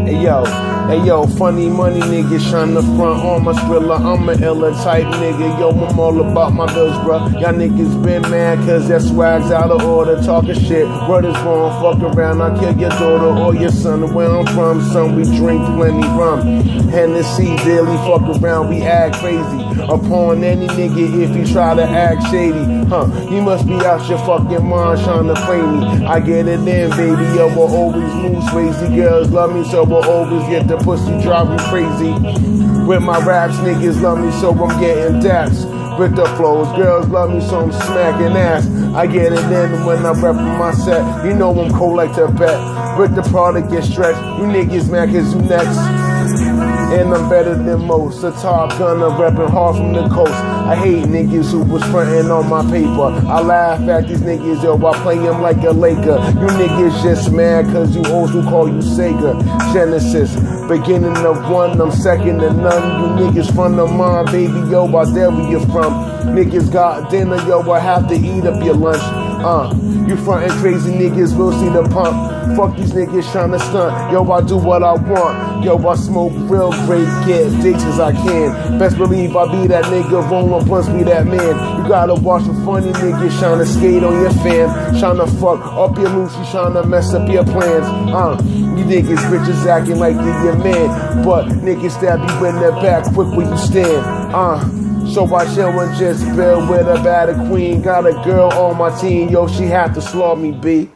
Hey yo, funny money niggas tryna front on my Skrilla. I'm a illa type nigga. Yo, I'm all about my bills, bruh. Y'all niggas been mad cause that swag's out of order. Talking shit, word is wrong. Fuck around, I'll kill your daughter or your son. Where I'm from, son, we drink plenty rum. Hennessy daily, fuck around, we act crazy. Upon any nigga if he try to act shady. You must be out your fucking mind trying to play me. I get it in, baby. Yo, we'll always move crazy. Girls love me, so we'll always get the pussy driving crazy. With my raps, niggas love me, so I'm getting daps. With the flows, girls love me, so I'm smacking ass. I get it in when I'm repping my set. You know I'm cold like Tibet. With the product get stretched. You niggas mad cause you next. And I'm better than most. The top gun, I'm repping hard from the coast. I hate niggas who was frontin' on my paper. I laugh at these niggas, yo, I play them like a Laker. You niggas just mad cause you hoes who call you Sega. Genesis, beginning of one, I'm second to none. You niggas from the mind, baby, yo, why there where you from? Niggas got dinner, yo, I have to eat up your lunch. You frontin' crazy niggas, we'll see the pump. Fuck these niggas tryna stunt. Yo, I do what I want. Yo, I smoke real great, get dicks as I can. Best believe I be that nigga, rolling blunts, be that man. You gotta watch for funny niggas tryna skate on your fam. Tryna fuck up your Lucy, tryna mess up your plans. You niggas bitches acting like you're your man. But niggas stab you in the back quick where you stand. So I chill and just build with a better queen. Got a girl on my team, yo, she had to slaw me, B.